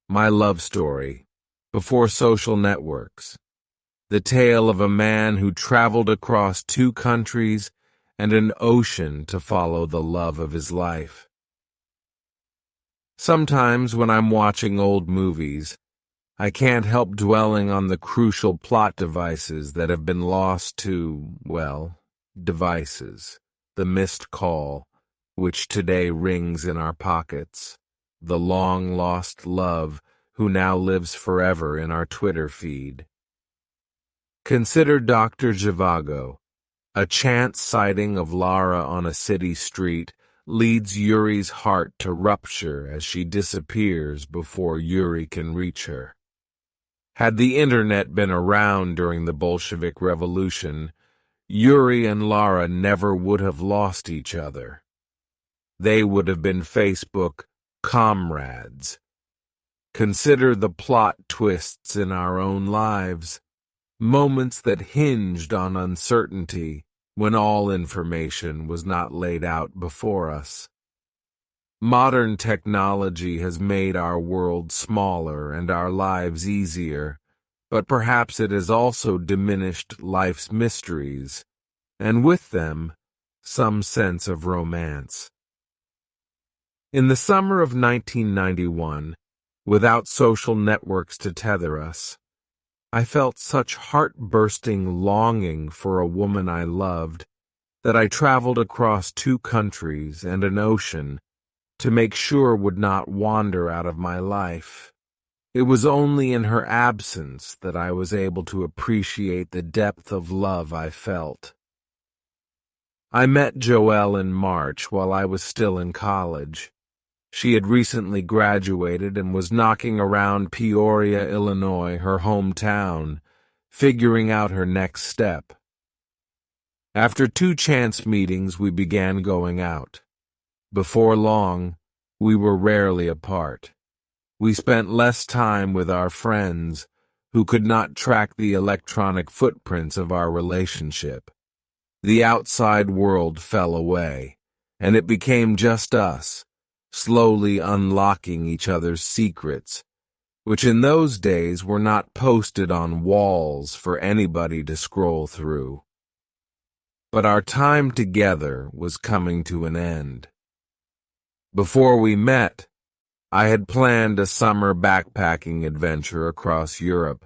My love story, before social networks. The tale of a man who traveled across 2 countries and an ocean to follow the love of his life. Sometimes when I'm watching old movies, I can't help dwelling on the crucial plot devices that have been lost to, well, devices. The missed call, which today rings in our pockets. The long-lost love, who now lives forever in our Twitter feed. Consider Dr. Zhivago. A chance sighting of Lara on a city street leads Yuri's heart to rupture as she disappears before Yuri can reach her. Had the internet been around during the Bolshevik Revolution, Yuri and Lara never would have lost each other. They would have been Facebook comrades. Consider the plot twists in our own lives, moments that hinged on uncertainty when all information was not laid out before us. Modern technology has made our world smaller and our lives easier, but perhaps it has also diminished life's mysteries, and with them, some sense of romance. In the summer of 1991, without social networks to tether us, I felt such heart-bursting longing for a woman I loved that I traveled across 2 countries and an ocean to make sure would not wander out of my life. It was only in her absence that I was able to appreciate the depth of love I felt. I met Joelle in March while I was still in college. She had recently graduated and was knocking around Peoria, Illinois, her hometown, figuring out her next step. After 2 chance meetings, we began going out. Before long, we were rarely apart. We spent less time with our friends, who could not track the electronic footprints of our relationship. The outside world fell away, and it became just us, slowly unlocking each other's secrets, which in those days were not posted on walls for anybody to scroll through. But our time together was coming to an end. Before we met, I had planned a summer backpacking adventure across Europe,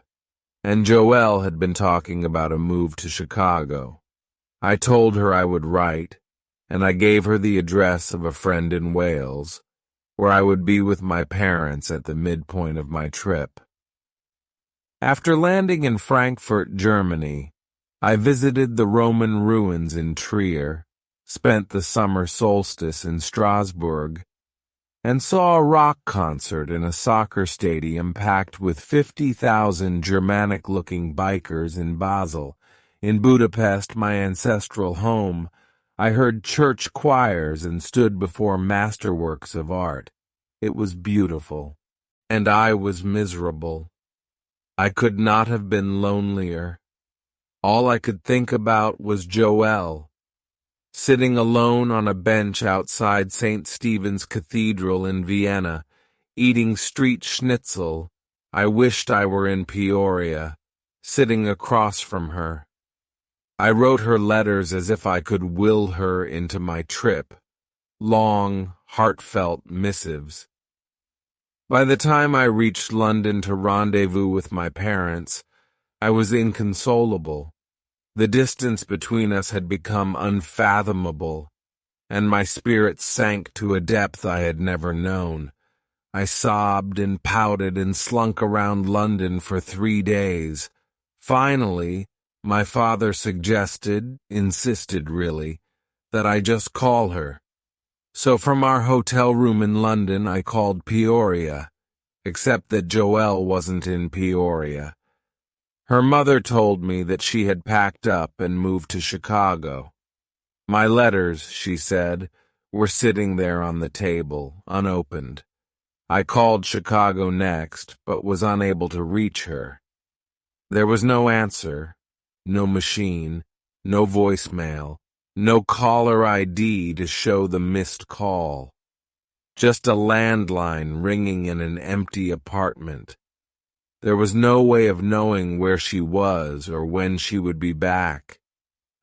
and Joelle had been talking about a move to Chicago. I told her I would write, and I gave her the address of a friend in Wales, where I would be with my parents at the midpoint of my trip. After landing in Frankfurt, Germany, I visited the Roman ruins in Trier, spent the summer solstice in Strasbourg, and saw a rock concert in a soccer stadium packed with 50,000 Germanic-looking bikers in Basel. In Budapest, my ancestral home, I heard church choirs and stood before masterworks of art. It was beautiful, and I was miserable. I could not have been lonelier. All I could think about was Joelle. Sitting alone on a bench outside St. Stephen's Cathedral in Vienna, eating street schnitzel, I wished I were in Peoria, sitting across from her. I wrote her letters as if I could will her into my trip, long, heartfelt missives. By the time I reached London to rendezvous with my parents, I was inconsolable. The distance between us had become unfathomable, and my spirit sank to a depth I had never known. I sobbed and pouted and slunk around London for 3 days. Finally, my father insisted really, that I just call her. So from our hotel room in London, I called Peoria, except that Joelle wasn't in Peoria. Her mother told me that she had packed up and moved to Chicago. My letters, she said, were sitting there on the table, unopened. I called Chicago next, but was unable to reach her. There was no answer, no machine, no voicemail, no caller ID to show the missed call. just a landline ringing in an empty apartment. There was no way of knowing where she was or when she would be back.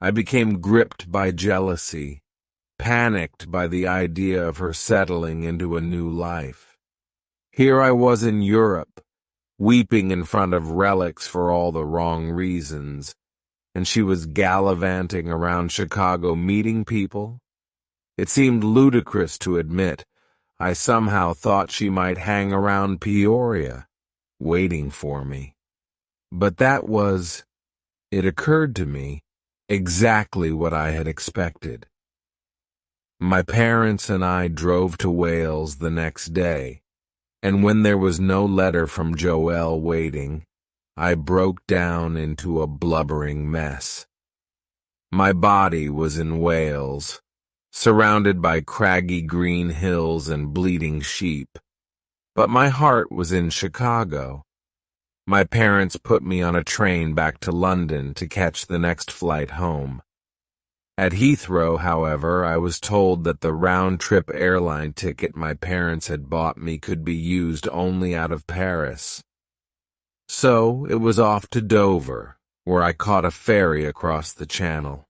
I became gripped by jealousy, panicked by the idea of her settling into a new life. Here I was in Europe, weeping in front of relics for all the wrong reasons, and she was gallivanting around Chicago meeting people. It seemed ludicrous to admit. I somehow thought she might hang around Peoria, waiting for me. But that was, it occurred to me, exactly what I had expected. My parents and I drove to Wales the next day, and when there was no letter from Joelle waiting, I broke down into a blubbering mess. My body was in Wales, surrounded by craggy green hills and bleating sheep, but my heart was in Chicago. My parents put me on a train back to London to catch the next flight home. At Heathrow, however, I was told that the round-trip airline ticket my parents had bought me could be used only out of Paris. So it was off to Dover, where I caught a ferry across the channel.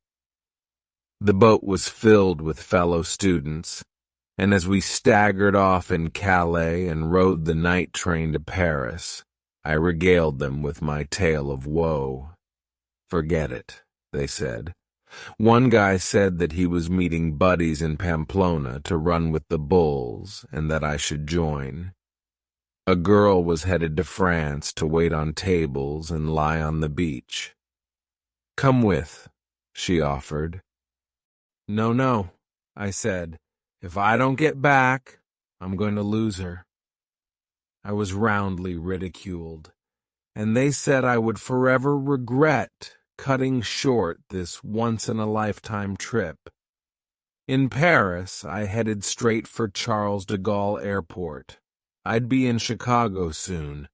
The boat was filled with fellow students, and as we staggered off in Calais and rode the night train to Paris, I regaled them with my tale of woe. "Forget it," they said. One guy said that he was meeting buddies in Pamplona to run with the bulls and that I should join. A girl was headed to France to wait on tables and lie on the beach. "Come with," she offered. No, I said. "If I don't get back, I'm going to lose her." I was roundly ridiculed, and they said I would forever regret cutting short this once-in-a-lifetime trip. In Paris, I headed straight for Charles de Gaulle Airport. I'd be in Chicago soon.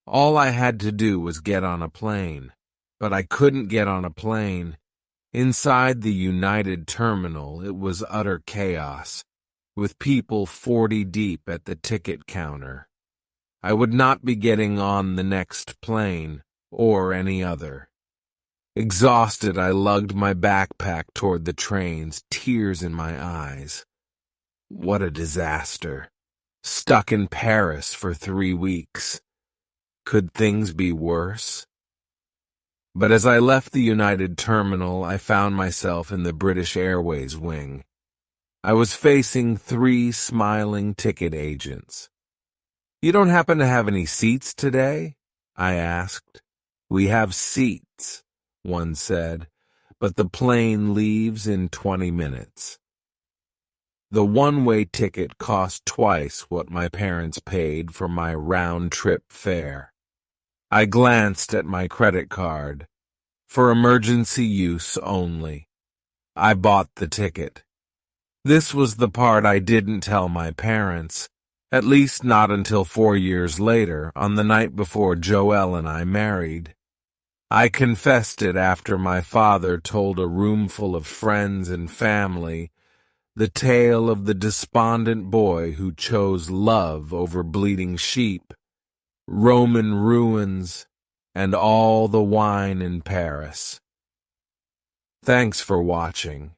All I had to do was get on a plane, but I couldn't get on a plane. Inside the United Terminal, it was utter chaos, with people 40 deep at the ticket counter. I would not be getting on the next plane, or any other. Exhausted, I lugged my backpack toward the trains, tears in my eyes. What a disaster. Stuck in Paris for 3 weeks. Could things be worse? But as I left the United Terminal, I found myself in the British Airways wing. I was facing 3 smiling ticket agents. "You don't happen to have any seats today?" I asked. "We have seats," one said, "but the plane leaves in 20 minutes. The one-way ticket cost twice what my parents paid for my round-trip fare. I glanced at my credit card. For emergency use only. I bought the ticket. This was the part I didn't tell my parents, at least not until 4 years later, on the night before Joelle and I married. I confessed it after my father told a roomful of friends and family the tale of the despondent boy who chose love over bleating sheep, Roman ruins, and all the wine in Paris. Thanks for watching.